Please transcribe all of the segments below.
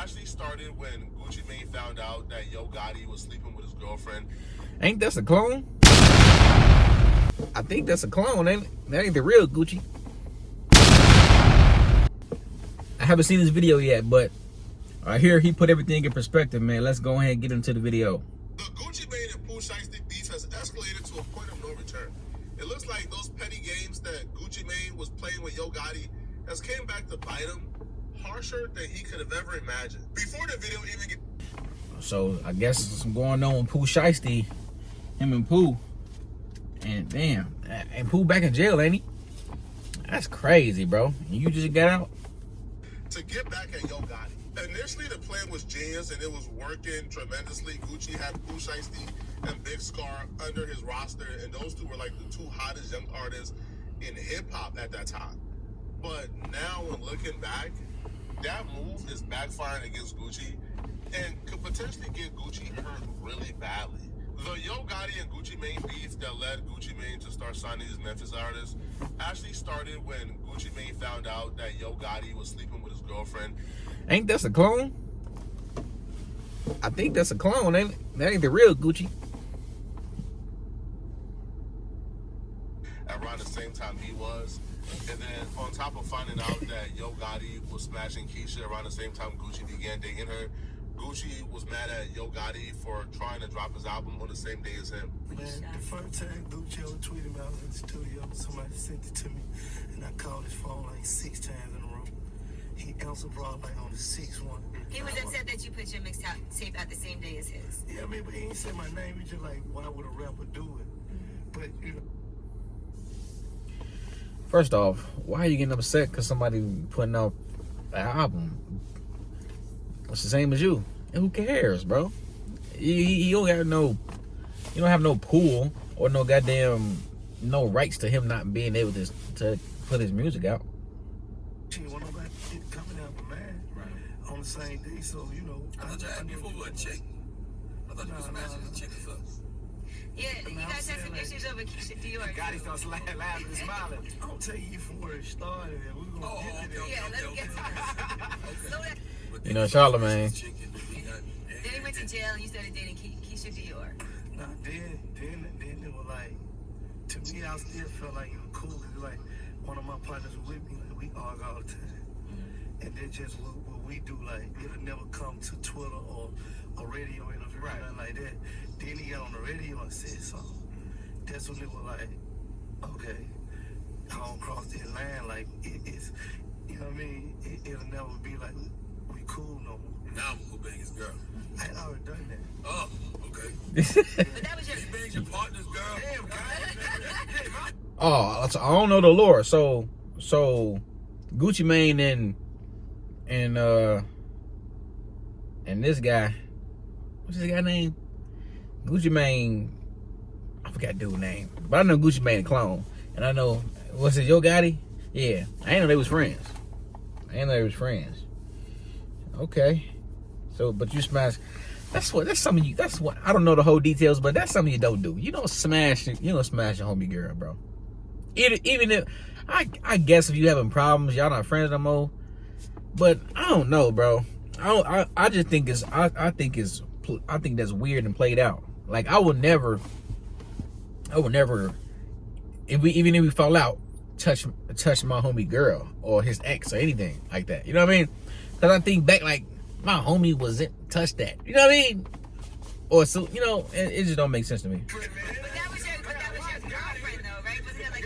actually started when Guccimane found out that Yo Gotti was sleeping with his girlfriend. Ain't that a clone? I think that's a clone, ain't it? That ain't the real Gucci. I haven't seen this video yet, but I hear he put everything in perspective, man. Let's go ahead and get into the video. The Guccimane and Pooh Shiesty beef has escalated to a point of no return. It looks like those petty games that Guccimane was playing with Yo Gotti has came back to bite him harsher than he could have ever imagined. Before the video even get... So I guess some going on with Pooh Shiesty, him and Pooh. And damn, and Pooh back in jail, ain't he? That's crazy, bro. And you just got out? To get back at Yo Gotti. Initially, the plan was genius and it was working tremendously. Gucci had Pooh Shiesty and Big Scar under his roster, and those two were like the two hottest young artists in hip-hop at that time. But now, when looking back, that move is backfiring against Gucci and could potentially get Gucci hurt really badly. The Yo Gotti and Guccimane beef that led Guccimane to start signing these Memphis artists actually started when Guccimane found out that Yo Gotti was sleeping with his girlfriend. Ain't that a clone? I think that's a clone, ain't it? That ain't the real Gucci. Around the same time he was. And then on top of finding out that Yo Gotti was smashing Keisha around the same time Gucci began dating her, Gucci was mad at Yo Gotti for trying to drop his album on the same day as him. Man, the first time Gucci ever tweeted me, I was in the studio, somebody sent it to me, and I called his phone like 6 times in a row. He answered probably like on the 6th one. He was upset that you put your mixtape out the same day as his. Yeah, I mean, but he ain't say my name. He just like, why would a rapper do it? But, you know. First off, why are you getting upset because somebody putting out an album? It's the same as you. And who cares, bro? You don't have no, you don't have no pull or no goddamn, no rights to him not being able to put his music out. She want nobody coming out with man on the same day, so you know. I thought you asked me for a chick. I thought you was smashing a chick or something. Yeah, you guys had some issues over Keisha Dior. Gotti starts laughing and smiling. I'll tell you from where it started, and we're gonna get to that. Yeah, let's get to that. You know, Charlemagne. Then he went to jail and you started dating Keisha Dior. Nah, then it was like, to me, I still felt like it was cool, because like, one of my partners was with me, like, we argue all the time. And that's just what we do, like, it'll never come to Twitter or a radio interview or nothing like that. Then he got on the radio and said something. That's when it was like, okay, I don't cross that line, like, it's, you know what I mean? It'll never be like, we cool no more. Now I'm gonna bang his girl. I had already done that. Oh, okay. But that was your... You banged your partner's girl? Damn, guy. Oh, so I don't know the lore. So Guccimane and this guy, what's this guy name? Guccimane, I forgot dude's name, but I know Guccimane clone, and I know what's it, Yo Gotti? Yeah, I didn't know they was friends. Okay, so but you smash. That's what I don't know the whole details, but that's something you don't do. You don't smash your homie girl, bro. Even if I guess if you having problems, y'all not friends no more. But I don't know, bro. I just think I think that's weird and played out. Like I would never, if we fall out, touch my homie girl or his ex or anything like that. You know what I mean? Because I think back, like my homie wasn't touch that. You know what I mean? Or so, you know, it just don't make sense to me. But that was your girlfriend, though, right? Wasn't that like...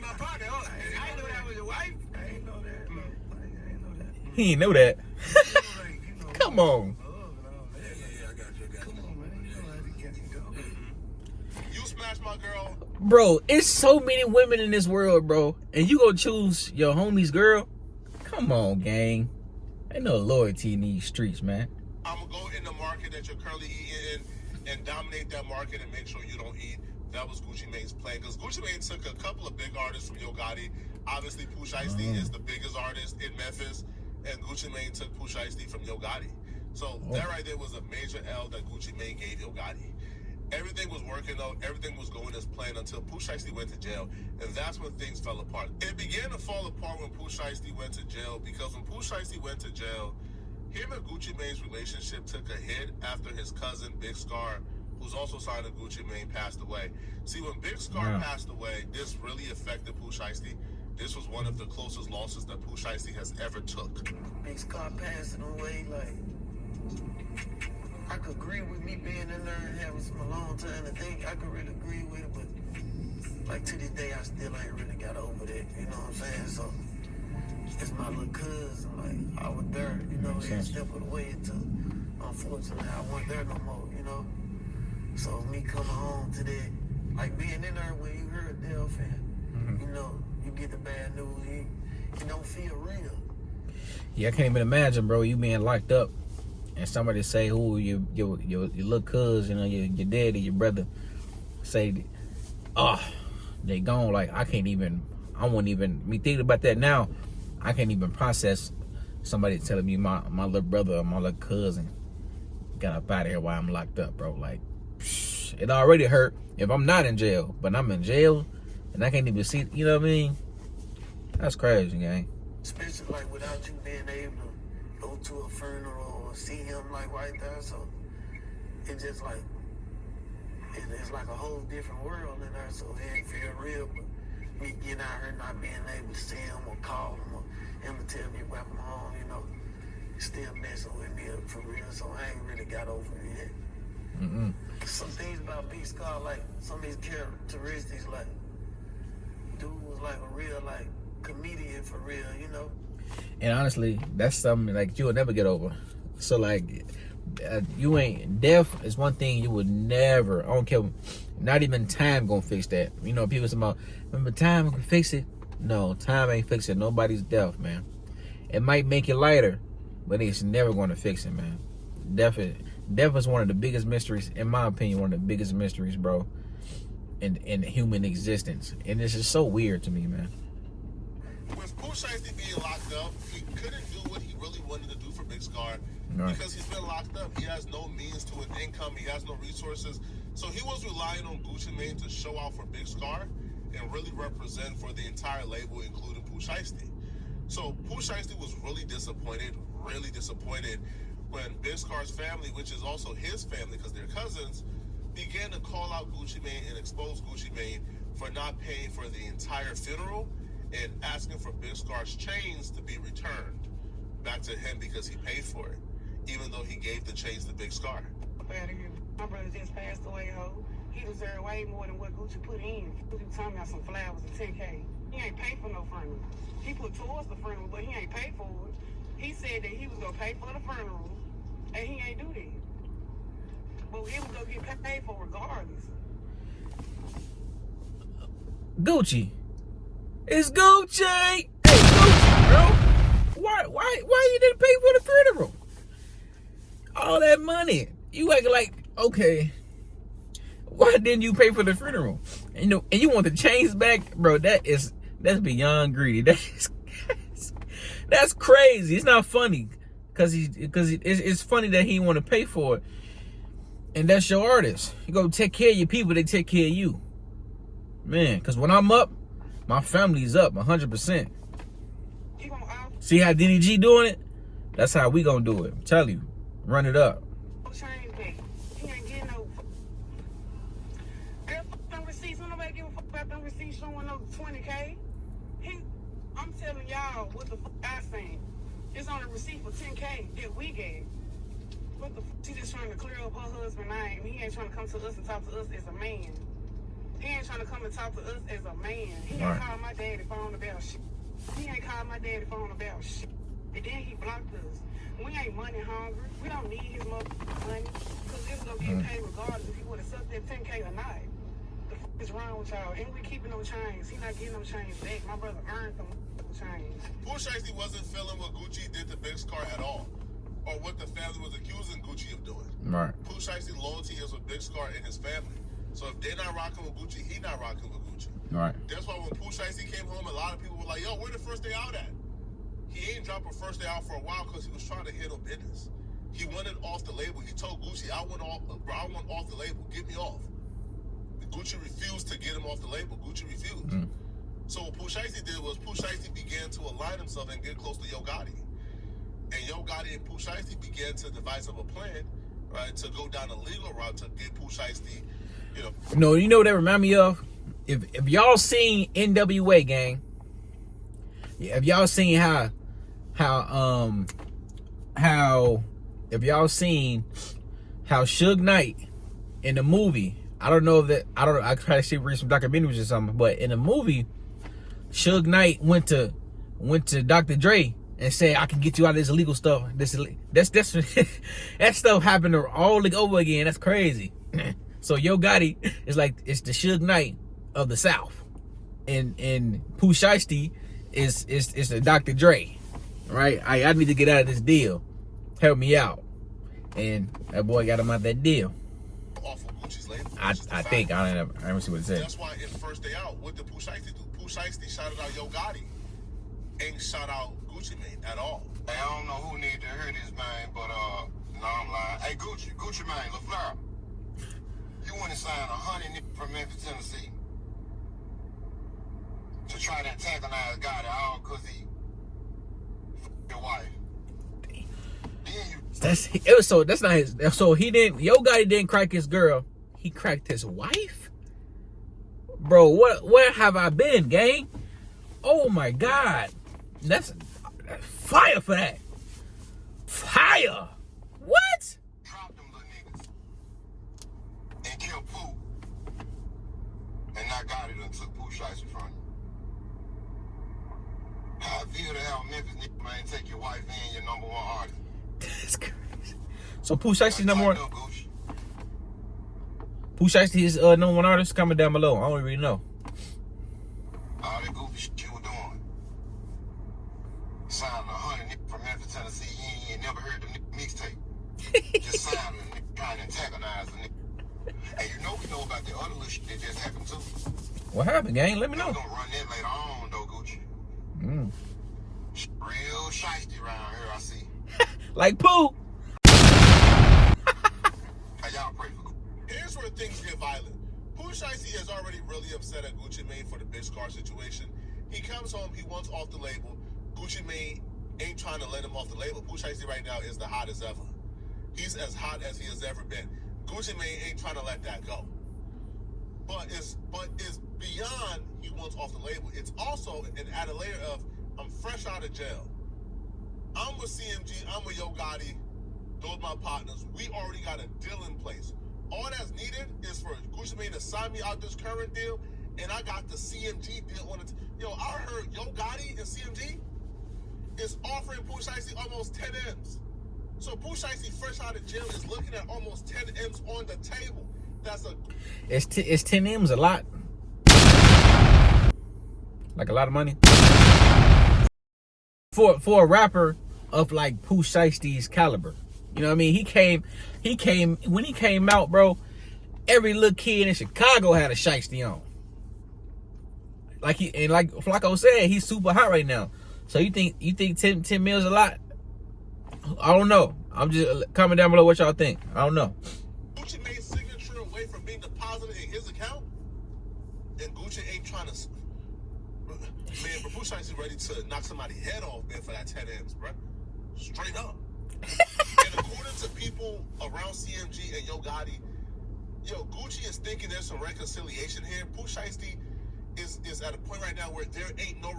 My partner. I didn't know that was your wife. I ain't know that. I ain't know that. He ain't know that. Come on. Yeah, I got you. Come on, man. You know how to get it go. You smashed my girl. Bro, it's so many women in this world, bro. And you gonna choose your homie's girl? Come on, gang. Ain't no loyalty in these streets, man. I'm gonna go in the market that you're currently eating in and dominate that market and make sure you don't eat. That was Guccimane's plan, because Guccimane took a couple of big artists from Yo Gotti. Obviously, Pooh Shiesty is the biggest artist in Memphis, and Guccimane took Pooh Shiesty from Yo Gotti. So that right there was a major L that Guccimane gave Yo Gotti. Everything was working out, everything was going as planned until Pooh Shiesty went to jail, and that's when things fell apart. It began to fall apart when Pooh Shiesty went to jail, because when Pooh Shiesty went to jail, Him and Guccimane's relationship took a hit after his cousin Big Scar, who's also signed to Guccimane, passed away. See, when Big Scar passed away, this really affected Pooh Shiesty. This was one of the closest losses that Pooh Shiesty has ever took. Big Scar passing away, like, I could agree with me being in there and having some alone time to think. I could really agree with it, but like to this day, I still ain't really got over that. You know what I'm saying? So it's my little cousin. Like I was there, you know, every step of the way. Unfortunately, I wasn't there no more. You know, so me coming home to that, like being in there when you heard death and you know you get the bad news, you don't feel real. Yeah, I can't even imagine, bro, you being locked up and somebody say, "Who your little cousin, you know, your daddy, your brother," say, "Oh, they gone." Like I won't even. Me thinking about that now, I can't even process somebody telling me my little brother or my little cousin got up out of here while I'm locked up, bro. Like it already hurt if I'm not in jail, but I'm in jail and I can't even see. You know what I mean? That's crazy, gang. Especially like without you being able to go to a funeral or see him like right there, so it's just like it's like a whole different world in there. So it ain't feel real, but me getting out here not being able to see him or call him or him to tell me about my home, you know, it's still messing with me up for real. So I ain't really got over it yet. Some things about Big Scar, like some of his characteristics, like dude was like a real like comedian for real, you know. And honestly, that's something like you will never get over. So like, you ain't death is one thing you would never. I don't care. Not even time gonna fix that. You know, people say about remember time can fix it. No, time ain't fixing nobody's death, man. It might make it lighter, but it's never gonna fix it, man. Death is one of the biggest mysteries, in my opinion, one of the biggest mysteries, bro, in human existence. And this is so weird to me, man. With Pooh Shiesty being locked up, he couldn't do what he really wanted to do for Big Scar because he's been locked up. He has no means to an income. He has no resources. So he was relying on Guccimane to show out for Big Scar and really represent for the entire label, including Pooh Shiesty. So Pooh Shiesty was really disappointed when Big Scar's family, which is also his family because they're cousins, began to call out Guccimane and expose Guccimane for not paying for the entire funeral and asking for Big Scar's chains to be returned back to him because he paid for it, even though he gave the chains to Big Scar. My brother just passed away, ho. He deserved way more than what Gucci put in. Gucci talking about some flowers and 10K. He ain't paid for no funeral. He put towards the funeral, but he ain't paid for it. He said that he was gonna pay for the funeral, and he ain't do that. But it was gonna get paid for regardless. Gucci. It's Gucci. Hey, Gucci, bro. Why you didn't pay for the funeral? All that money. You act like, okay, why didn't you pay for the funeral? And, you want the chains back? Bro, that's beyond greedy. That's crazy. It's not funny. Cause it's funny that he want to pay for it. And that's your artist. You go take care of your people, they take care of you. Man, because when I'm up, my family's up 100%. See how DDG doing it? That's how we gonna do it. I'm telling you. Run it up. He ain't getting no them receipts. Nobody give a fuck about them receipts showing no 20K. I'm telling y'all what the fuck I seen. It's on a receipt for 10K that we gave. What the fuck? She just trying to clear up her husband's name. He ain't trying to come to us and talk to us as a man. He ain't trying to come and talk to us as a man. He ain't called my daddy phone about shit. He ain't called my daddy phone about shit. And then he blocked us. We ain't money hungry. We don't need his motherfucking money. Because it was going to get paid regardless if he would have sucked that 10K or not. The fuck is wrong with y'all? Ain't we keeping them chains? He not getting them chains back. My brother earned them chains. Pooh Shiesty wasn't feeling what Gucci did to Big Scar at all, or what the family was accusing Gucci of doing. Right. Pooh Shiesty's loyalty is with Big Scar and his family. So if they're not rocking with Gucci, he not rocking with Gucci. Right. That's why when Pooh Shiesty came home, a lot of people were like, yo, where the first day out at? He ain't dropped a first day out for a while because he was trying to handle business. He wanted off the label. He told Gucci, I want off the label. Get me off. Gucci refused to get him off the label. Gucci refused. So what Pooh Shiesty did was Pooh Shiesty began to align himself and get close to Yo Gotti. And Yo Gotti and Pooh Shiesty began to devise up a plan, right, to go down the legal route to get Pooh Shiesty, you know. No, you know what that remind me of? If y'all seen NWA, gang, if y'all seen how if y'all seen how Suge Knight in the movie, I try to see read some documentaries or something, but in the movie, Suge Knight went to Dr. Dre and said, I can get you out of this illegal stuff. That's that stuff happened all over again. That's crazy. So Yo Gotti is like, it's the Suge Knight of the South. And Pooh Shiesty is the Dr. Dre. Right? I need to get out of this deal. Help me out. And that boy got him out that deal. Off of Gucci's label. I think I don't see what it said. That's why in First Day Out, what did Pooh Shiesty do? Pooh Shiesty shouted out Yo Gotti. Ain't shout out Guccimane at all. Hey, I don't know who need to hear this, man, but no, I'm lying. Hey, Guccimane, LaFleur, you want to sign 100 niggas from Memphis, Tennessee, to try to antagonize Gotti all because he your wife. That's not his. So Yo Gotti didn't crack his girl. He cracked his wife. Bro, where have I been, gang? Oh my God, that's fire for that. Fire. What? Drop them little niggas and kill Pooh, and not Gotti done took Pooh Shiesty from you. How I feel to have Memphis nigga, man, take your wife and your number one artist. That's crazy. So Pooh Shiesty's number one. Pooh Shiesty is number one artist. Comment down below. I don't really know. All that goofy shit you were doing. Signed 100 niggas from Memphis, Tennessee. You ain't never heard the nigga mixtape. Just signed a nigga trying to antagonize the nigga. And you know we know about the other little shit that just happened too. What happened, gang? Let me know. We're gonna run that later on though, Gucci. Real shiesty around here, I see. Like Pooh. Hey, y'all pray for Gucci. Here's where things get violent. Pooh Shiesty is already really upset at Guccimane for the bitch car situation. He comes home, he wants off the label. Guccimane ain't trying to let him off the label. Pooh Shiesty right now is the hottest ever. He's as hot as he has ever been. Guccimane ain't trying to let that go. But it's beyond he wants off the label. It's also an added layer of, I'm fresh out of jail. I'm with CMG, I'm with Yo Gotti, those my partners. We already got a deal in place. All that's needed is for Guccimane to sign me out this current deal, and I got the CMG deal on it. Yo, I heard Yo Gotti and CMG is offering Pooh Shiesty almost 10 M's. So Pooh Shiesty, fresh out of jail, is looking at almost 10 M's on the table. That's a... It's 10 M's a lot. Like a lot of money. For a rapper of like Pooh Shiesty's caliber. You know what I mean? He came when he came out, bro, every little kid in Chicago had a Shiesty on. Like Flacco said, he's super hot right now. So you think 10 mils a lot? I don't know. I'm just comment down below what y'all think. I don't know. Gucci made signature away from being deposited in his account, and Gucci ain't trying to. Man, but Pooh Shiesty ready to knock somebody's head off, man, for that 10 M's, bro. Straight up. And according to people around CMG and Yo Gotti, Gucci is thinking there's some reconciliation here. Pooh Shiesty is at a point right now where there ain't no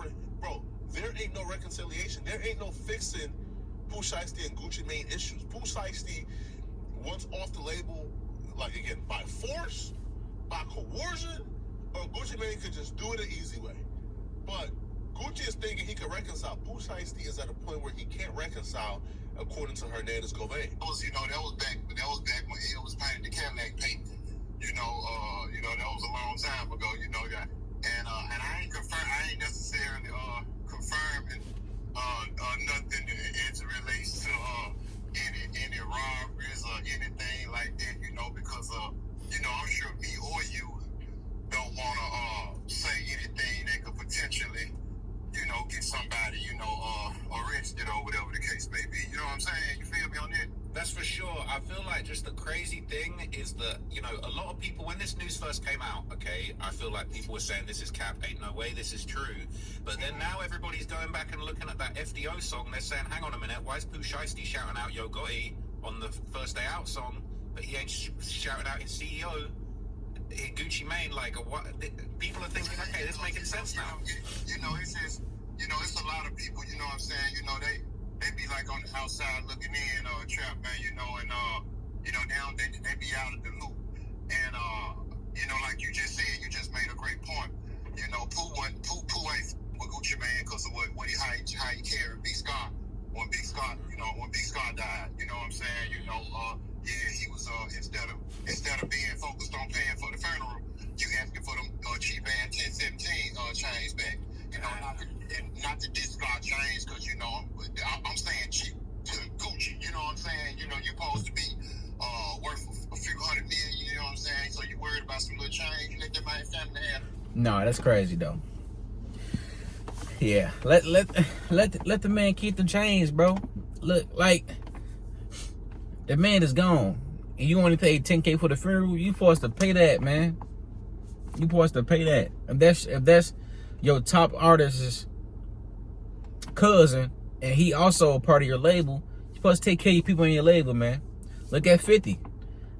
reconciliation. There ain't no fixing Pooh Shiesty and Guccimane issues. Pooh Shiesty wants off the label, like again, by force, by coercion, or Guccimane could just do it an easy way. But Gucci is thinking he can reconcile. Pooh Shiesty is at a point where he can't reconcile, according to Hernandez Govain. That was back when it was painted the Cadillac paint. That was a long time ago. And I ain't necessarily confirming nothing as it relates to any robberies or anything like that. Because I'm sure me or you don't want to say anything that could potentially, get somebody, arrested or whatever the case may be. You know what I'm saying? You feel me on that? That's for sure. I feel like just the crazy thing is that, you know, a lot of people, when this news first came out, okay, I feel like people were saying this is cap, ain't no way this is true. But then now everybody's going back and looking at that FDO song, and they're saying, hang on a minute, why is Pooh Shiesty shouting out Yo Gotti on the First Day Out song, but he ain't shouting out his CEO, Guccimane? Like, what? People are thinking, okay, this making sense now. You know, it's just, you know, it's a lot of people, you know what I'm saying, you know, they be like on the outside looking in, trap, man, you know, and, you know, they be out of the loop. And, you know, like you just said, you just made a great point. You know, Pooh ain't with Guccimane because of how he carried Big Scott when Big Scott died. You know what I'm saying? You know, yeah, he was, instead of being focused on paying for the funeral, you asking for them cheap ass 1017 chains back. You know, not to discard chains, because, you know, I'm saying cheap to Gucci. You know what I'm saying? You know, you're supposed to be worth a few $100 million. You know what I'm saying? So you worried about some little change? You let that man family have it. No, that's crazy though. Yeah, let the man keep the chains, bro. Look, like, the man is gone, and you only paid $10K for the funeral. You supposed to pay that, man. You supposed to pay that. If that's your top artist's cousin, and he also a part of your label, you supposed to take care of your people in your label, man. Look at 50.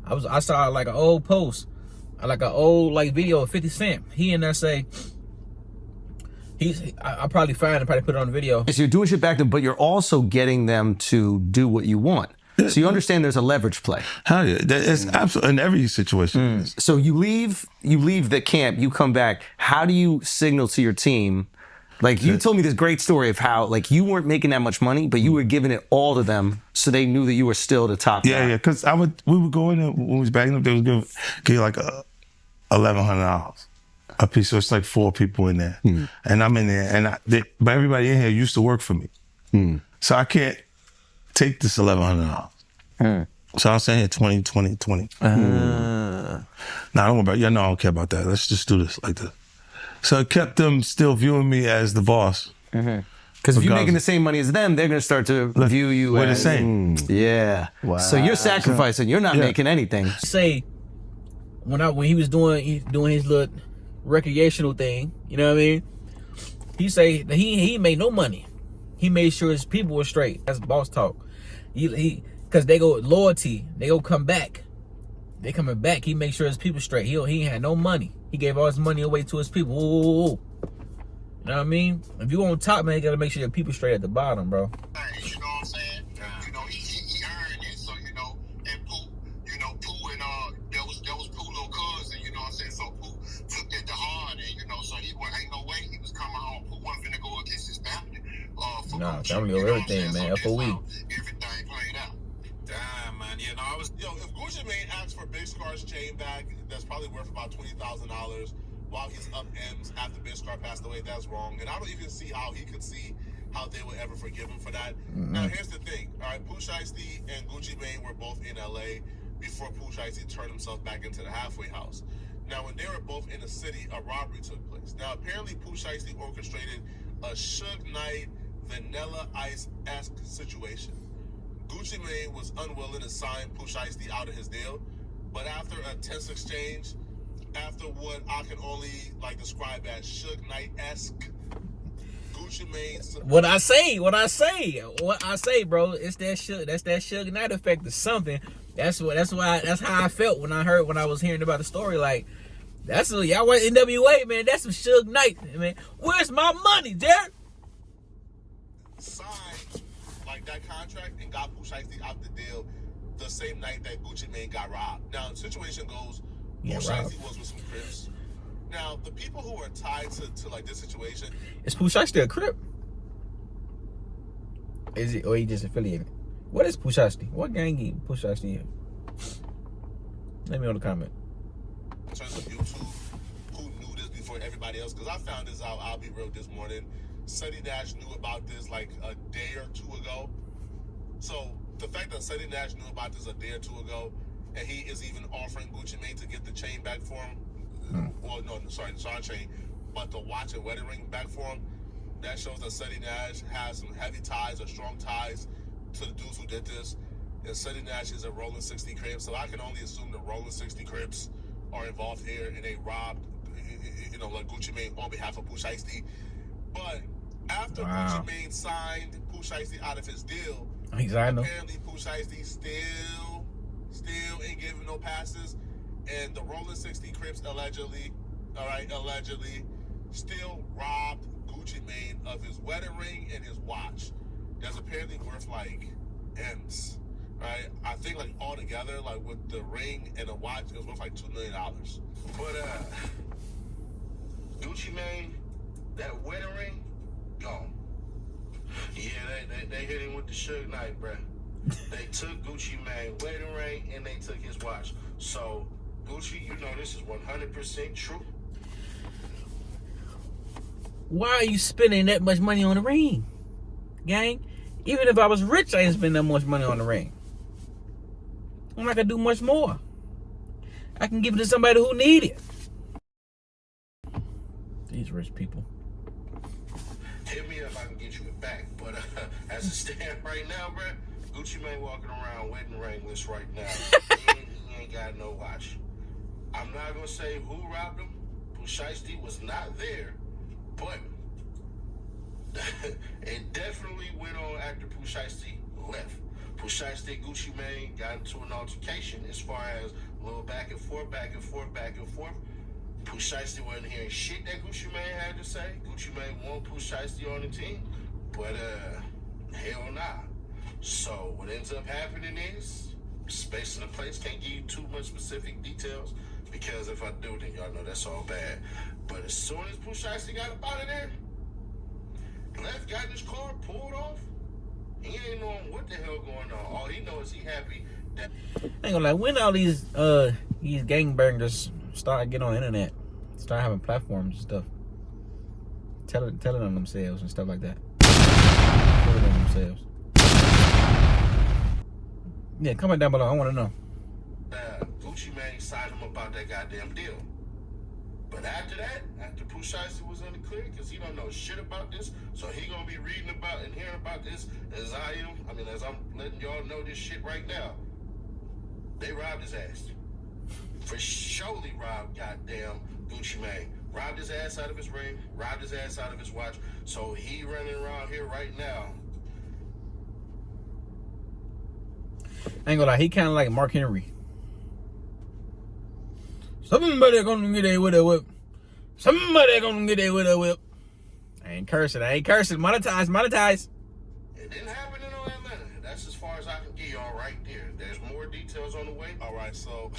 I saw like an old post, like an old video of 50 Cent. He in there say, I'll probably find it, probably put it on the video. So you're doing shit back to them, but you're also getting them to do what you want. So you understand there's a leverage play. Hell yeah, it's absolutely in every situation. So you leave the camp, you come back. How do you signal to your team? Like, you told me this great story of how, like, you weren't making that much money, but you were giving it all to them, so they knew that you were still the top guy. Yeah, because we would go in there when we was backing up. They would give like $1,100 a piece. So it's like 4 people in there, and I'm in there, but everybody in here used to work for me, so I can't take this $1,100. So I'm saying here 20. Nah, don't worry about it. Yeah, no, I don't care about that. Let's just do this like this. So it kept them still viewing me as the boss. Because if you're making the same money as them, they're going to start to view you we're as... the same. Yeah. Wow. So you're sacrificing. You're not making anything. Say, when he was doing his little recreational thing, you know what I mean? He say that he made no money. He made sure his people were straight. That's boss talk. Because they go loyalty. They go come back. They coming back. He made sure his people straight. He ain't had no money. He gave all his money away to his people. Ooh. You know what I mean? If you on top, man, you gotta make sure your people straight at the bottom, bro. You know what I'm saying? You know, he earned it. So, you know, and Pooh, you know, Pooh and that was Pooh little cousin, you know what I'm saying? So Pooh took that to heart, and, you know, so ain't no way he was coming home. Pooh wasn't finna go against his family. Family over everything, man. FOE. Everything played out. Damn, man. You know, If Guccimane asks for Big Scar's chain back, that's probably worth about $20,000 while he's up M's after Big Scar passed away. That's wrong. And I don't even see how he could see how they would ever forgive him for that. Now, here's the thing. All right, Poohshiesty and Guccimane were both in L.A. before Poohshiesty turned himself back into the halfway house. Now, when they were both in the city, a robbery took place. Now, apparently, Poohshiesty orchestrated a Suge Knight, Vanilla Ice-esque situation. Guccimane was unwilling to sign Poohshiesty out of his deal, but after a tense exchange, after what I can only describe as Suge Knight-esque, Guccimane. What I say, bro, it's that Suge Knight effect or something. That's how I felt when I was hearing about the story. Like, y'all want NWA, man. That's some Suge Knight, man. Where's my money, Derek? Signed that contract and got Poohshiesty out the deal the same night that Guccimane got robbed. Now, the situation goes, Poohshiesty was with some Crips. Now, the people who are tied to this situation... Is Poohshiesty a Crip? Is it, or he just affiliated? What is Poohshiesty? What gang is Poohshiesty in? Let me know in the comment. In terms of YouTube, who knew this before everybody else? Because I found this out, I'll be real, this morning. Sunny Dash knew about this like a day or two ago. So the fact that Sunny Dash knew about this a day or two ago, and he is even offering Guccimane to get the chain back for him, well, no, sorry, not chain, but the watch and wedding ring back for him, that shows that Sunny Dash has some heavy ties or strong ties to the dudes who did this. and Sunday Natchez and Rolling 60 Crips. So I can only assume the Rolling 60 Crips are involved here, and they robbed, like Guccimane on behalf of Pooh Shiesty. But after Guccimane signed Pooh Shiesty out of his deal, apparently Pooh Shiesty still ain't giving no passes, and the Rolling 60 Crips allegedly still robbed Guccimane of his wedding ring and his watch. That's apparently worth like M's, right? I think like all together, like with the ring and the watch, it was worth like $2 million. But Guccimane, that wedding ring, gone. Yeah, they hit him with the Suge Knight, bruh. They took Guccimane wedding ring and they took his watch. So Gucci, this is 100% true. Why are you spending that much money on the ring, gang? Even if I was rich, I ain't spend that much money on the ring. I'm not gonna do much more. I can give it to somebody who need it. These rich people. Hit me up, I can get you it back. But as it stands right now, bruh, Guccimane walking around wedding ringless right now. he ain't got no watch. I'm not gonna say who robbed him. Pooh Shiesty was not there, but it definitely went on after Pooh Shiesty left. Pooh Shiesty and Guccimane got into an altercation as far as a little back and forth. Pooh Shiesty wasn't hearing shit that Guccimane had to say. Guccimane want Pooh Shiesty on the team, but hell nah. So what ends up happening is Space in the Place. Can't give you too much specific details because if I do, then y'all know that's all bad. But as soon as Pooh Shiesty got up out of there, left, got in his car, pulled off. He ain't knowing what the hell going on. All he knows is he happy that. I ain't gonna lie. When all these gangbangers start getting on the internet, start having platforms and stuff, telling on themselves and stuff like that. Telling on themselves. Yeah, comment down below. I want to know. Guccimane signed him about that goddamn deal. But after that, after Pooh Shiesty was in the clear, because he don't know shit about this, so he gonna be reading about and hearing about this as as I'm letting y'all know this shit right now. They robbed his ass. For surely robbed goddamn Guccimane. Robbed his ass out of his ring, robbed his ass out of his watch, so he running around here right now. I ain't gonna lie, he kind of like Mark Henry. Somebody gonna get there with a whip. Somebody gonna get there with a whip. I ain't cursing. Monetize. It didn't happen in Atlanta. That's as far as I can get y'all right there. There's more details on the way. All right, so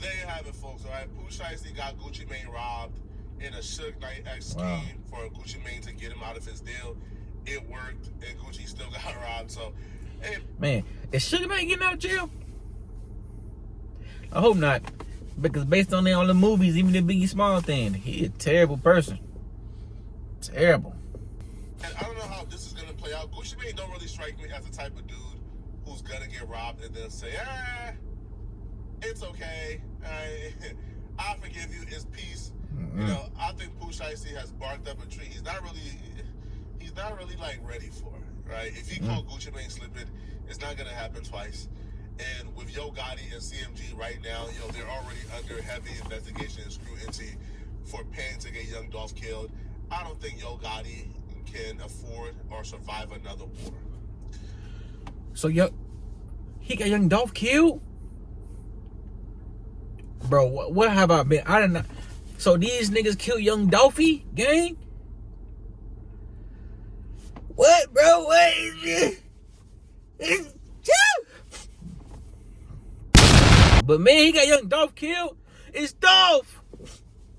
there you have it, folks. All right, Pooh Shiesty got Guccimane robbed in a Suge Knight scheme for Guccimane to get him out of his deal. It worked, and Gucci still got robbed. So, hey, man, is Suge Knight getting out of jail? I hope not. Because based on all the movies, even the Biggie Small thing, he a terrible person. Terrible. And I don't know how this is gonna play out. Guccimane don't really strike me as the type of dude who's gonna get robbed and then say, it's okay. I forgive you. It's peace. Mm-hmm. I think Pooh Shiesty has barked up a tree. He's not really like ready for it, right? If he called Guccimane slipping, it's not gonna happen twice. And with Yo Gotti and CMG right now, they're already under heavy investigation and scrutiny for paying to get Young Dolph killed. I don't think Yo Gotti can afford or survive another war. So he got Young Dolph killed? Bro, what have I been? I don't know. So these niggas kill Young Dolphy, gang? What, bro? What is this? But man, he got Young Dolph killed. It's Dolph.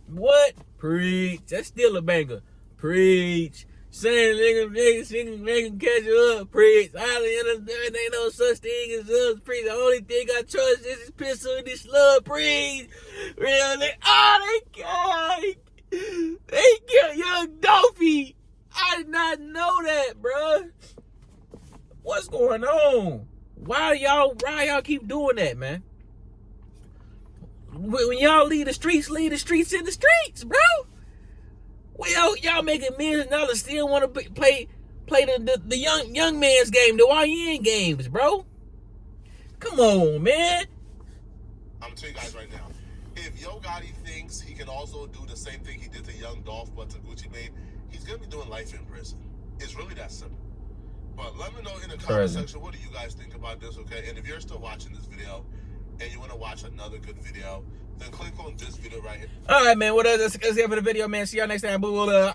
What? Preach. That's still a banger. Preach. Saying nigga catch you up. Preach. I ain't no such thing as us. Preach. The only thing I trust is this pistol and this love. Preach. Really? Oh, they killed Young Dolphy. I did not know that, bruh. What's going on? Why y'all keep doing that, man? When y'all leave the streets in the streets, bro. Well, y'all making millions of dollars, still want to play the young man's game, the YN games, bro. Come on, man. I'm gonna tell you guys right now. If Yo Gotti thinks he can also do the same thing he did to Young Dolph but to Guccimane, he's gonna be doing life in prison. It's really that simple. But let me know in the comment section, what do you guys think about this, okay? And if you're still watching this video and you want to watch another good video, then click on this video right here. All right, man. What else? Let's get for the video, man. See y'all next time. Boo.